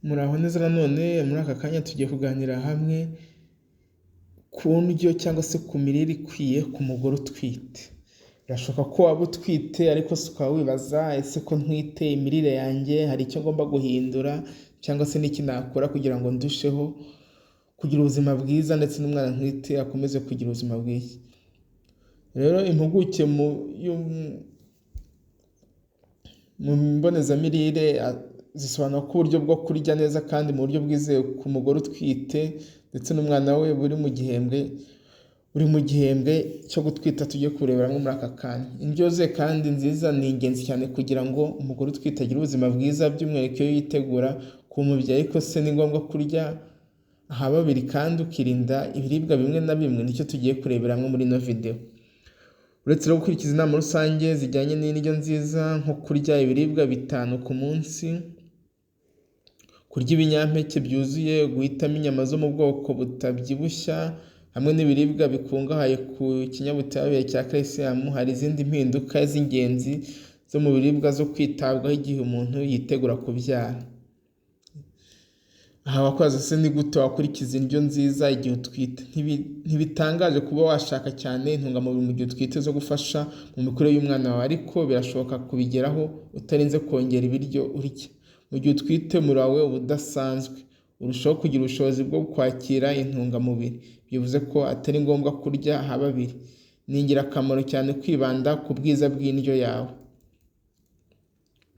Muraho neza nanone muri aka kanya tugiye kuganira hamwe ku ndyo cyangwa se ku mirire ikwiye ku mugore utwite. Birashoboka ko waba utwite ariko se ukaba wibaza ese ko ntwite imirire yanjye hari icyo ngomba guhindura cyangwa se n'iki nakora kugira ngo ndusheho kugira ubuzima bwiza ndetse n'umwana ntwite akomeze kugira ubuzima bwiza. Rero impuguke mu mbonezamirire zisobanura ko uburyo bwo kurya neza kandi mu buryo bwizewe ku mugore utwite ndetse n'umwana we buri mu gihembwe cyo gutwita tugiye kurebera hamwe muri aka kanya. Indyo yuzuye kandi nziza ni ingenzi cyane kugira ngo umugore utwite agire ubuzima bwiza, by'umwihariko iyo yitegura kuba umubyeyi. Ariko se ni ngombwa kurya ahababiri kandi ukirinda ibiribwa bimwe na bimwe? Nicyo tugiye kurebera hamwe muri ino video. Uretse no gukurikiza inama rusange zijyanye n'indyo nziza nko kurya ibiribwa 5 ku munsi, kurya ibinyampeke byuzuye, guhitamo inyama zo mu bwoko butabyibushya hamwe n'ibiribwa bikungahaye ku kinyabutabire cya calcium, hari izindi mpinduka z'ingenzi zo mu biribwa zo kwitabwaho igihe umuntu yitegura kubyara. Aha wakwaza se ni gute wakurikiza indyo nziza igihe utwite? Ntibitangaje kuba washaka cyane intungamubiri mu gihe utwite zo gufasha mu mikurire y'umwana wawe, ariko birashoboka kubigeraho utarinze kongera ibiryo urya. Mu gihe utwite umubiri wawe uba udasanzwe, urushaho kugira ubushobozi bwo kwakira intungamubiri, bivuze ko atari ngombwa kurya ahababiri. Ni ingirakamaro cyane kwibanda ku bwiza bw'indyo yawe.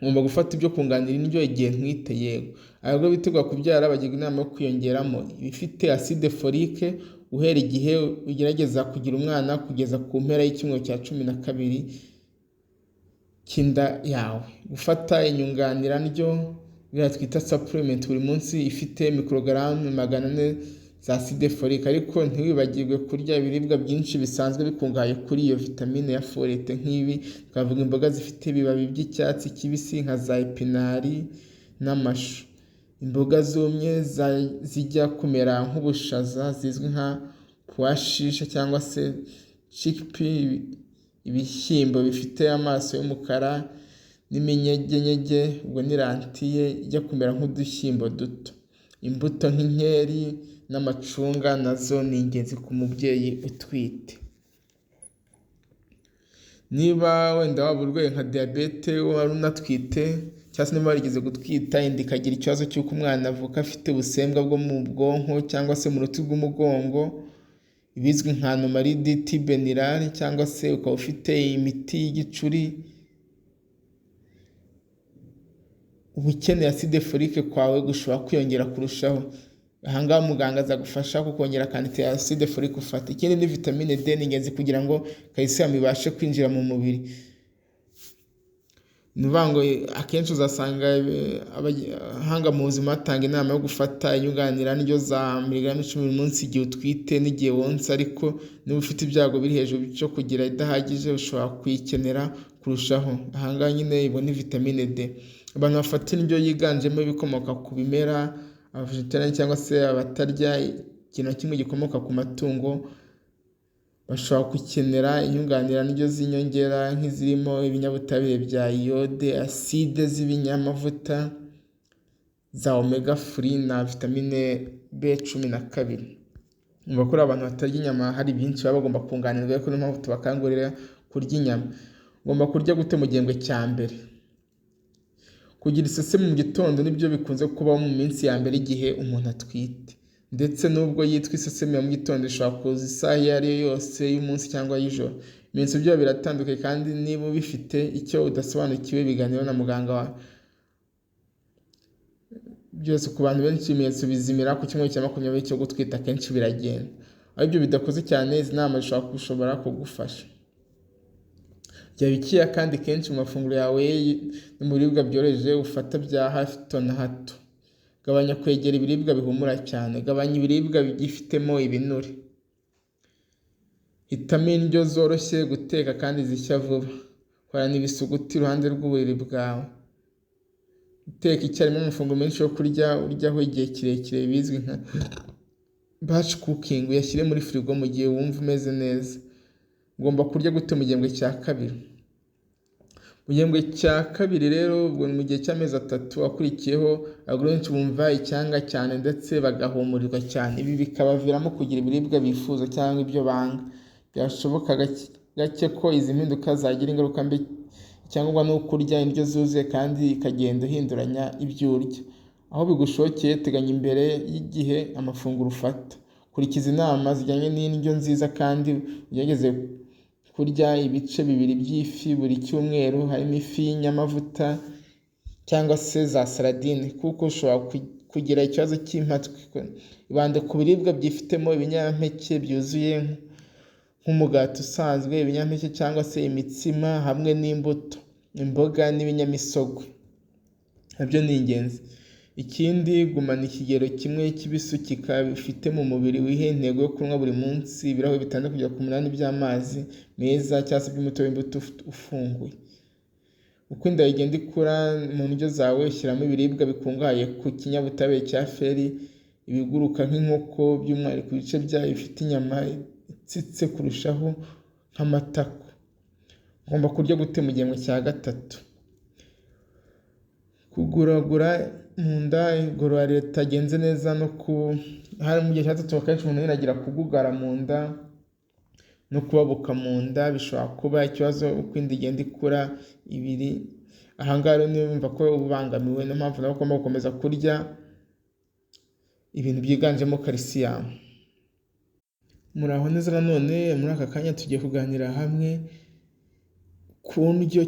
Ngomba gufata ibyo kunganira indyo igihe ntwite? Yego. Abagore bitegura kubyara bagirwa inama yo kwiyongeramo ibifite acide folique guhera igihe ugerageza kugira umwana kugeza ku mpera y'icyumweru cya 12 cy'inda yawe. Gufata inyunganirandyo twita supplement buri munsi ifite mikorogaramu 400 za acide folique, ariko ntiwibagirwe kurya ibiribwa byinshi bisanzwe bikungahaye kuri iyo vitamine ya folate nk'ibi twavuga imboga zifite ibibabi by'icyatsi kibisi nka za epinari n'amashu, imboga zumye zijya kumera nk'ubushaza zizwi nka pois chiche cyangwa se chickpea, ibishyimbo bifite amaso y'umukara n'iminyegenyege, ubwo ni lentille ijya kumera nk'udushyimbo duto. Imbuto nk'inkeri n'amacunga nazo ni ingenzi ku mubyeyi utwite. Niba wenda waba urwaye nka diyabete wari unatwite cyangwa se niba warigeze gutwita inda ikagira ikibazo cy'uko umwana avuka afite ubusembwa bwo mu bwonko cyangwa se mu ruti rw'umugongo, ibizwi nka anomalie dit biniraire, cyangwa se ukaba ufite imiti y'igicuri, uba ukeneye acide folique kwawe gushobora kwiyongera kurushaho. Ahangaha muganga azagufasha kukongera quantité ya acide folique ufata. Ikindi ni vitamine D, ni ingenzi kugira ngo calcium ibashe kwinjira mu mubiri. Ni ukuvuga ngo akenshi uzasanga abahanga mu buzima batanga inama yo gufata inyunganirandyo za miligramu 10 buri munsi igihe utwite n'igihe wonsa, ariko niba ufite ibyago biri hejuru cyo kugira idahagije ushobora kuyikenera kurushaho. Ahangaha nyine ibona ni vitamine D. Abantu bafata indyo yiganjemo ibikomoka ku bimera, abavegetarian cyangwa se abatarya ikintu kimwe gikomoka ku matungo, bashobora gukenera inyunganirandyo z'inyongera nk'izirimo ibinyabutabire bya iode, acide z'ibinyamavuta za omega 3 na vitamine B12. Umva ko abantu batarya inyama hari byinshi baba bagomba kunganirwa, ariko niyo mpamvu tubakangurira kurya inyama. Ugomba kurya gute mu gihembwe cya mbere? Kugira iseseme mu gitondo nibyo bikunze kubaho mu minsi ya mbere igihe umuntu atwite, ndetse nubwo yitwa iseseme mu gitondo ishobora kuza isaha iyo ari yo yose y'umunsi cyangwa y'ijoro. Ibimenyetso byayo biratandukanye, kandi niba ubifite icyo udasobanukiwe biganiro na muganga wawe. Byose ku bantu benshi ibimenyetso bizimira ku cyumweru cya 20 cyo gutwita, akenshi biragenda. Aho ibyo bidakoze cyane, izi nama zishobora kugufasha. Jya bikiya kandi kenshi mu mafunguro yawe no mu biribwa byoroheje ufata bya hato na hato. Gabanya kwegera ibiribwa bihumura cyane, gabanya ibiribwa bigifitemo ibinure. Hitamo indyo zoroshye guteka kandi zishya vuba. Horana ibisuguti iruhande rw'uburiri bwawe. Guteka icyarimwe amafunguro menshi yo kurya uryaho igihe kirekire bizwi nka batch cooking, uyashyire muri firigo mu gihe wumva umeze neza. Ugomba kurya gute mu gihembwe cya kabiri? Mu Mu gihembwe cya kabiri rero ubwo mu gihe cy'amezi 3 akurikiyeho abagore benshi bumva icyanga cyane ndetse bagahumurirwa cyane, ibi bikabaviramo kugira ibiribwa bifuza cyangwa ibyo banga. Byashoboka gake ko izi mpinduka zagira ingaruka mbi cyangwa no kurya indyo zuzuye kandi ikagenda ihinduranya ibyo urya. Aho bigushokeye teganya imbere y'igihe amafunguro ufata. Kurikiza inama zijyanye n'indyo nziza kandi ugerageze kurya ibice 2 by'ifi buri cyumweru, harimo ifi y'inyamavuta cyangwa se za saladine, kuko ushobora kugira ikibazo cy'impatwe. Ibande ku biribwa byifitemo ibinyampeke byuzuye nk'umugati usanzwe, ibinyampeke cyangwa se imitsima, hamwe n'imbuto, imboga n'ibinyamisogwe. Nabyo ni ingenzi. Ikindi, gumana ikigero kimwe cy'ibisukika bifite mu mubiri. Wihe intego yo kunywa buri munsi ibirahuri 6 kugera ku 8 by'amazi meza cyangwa se by'umutobe w'imbuto ufunguye. Uko inda igenda ikura mu ndyo zawe, shyiramo ibiribwa bikungahaye ku kinyabutabire cya feri, ibiguruka nk'inkoko, by'umwihariko ibice byayo bifite inyama itsitse kurushaho nk'amatako. Ugomba kurya gute mu gihembwe cya 3? Kuguragura mu nda, igorora ritagenze neza hari mu gihe cya 3 akenshi umuntu yiragira kugugara mu nda no kubabuka mu nda, bishobora kuba ikibazo uko inda igenda ikura. Ahangaha rero niyo wumva ko ubangamiwe, niyo mpamvu nawe ugomba gukomeza kurya ibintu byiganjemo calcium. Muraho neza nanone, muri aka kanya tugiye kuganira hamwe ku ndyo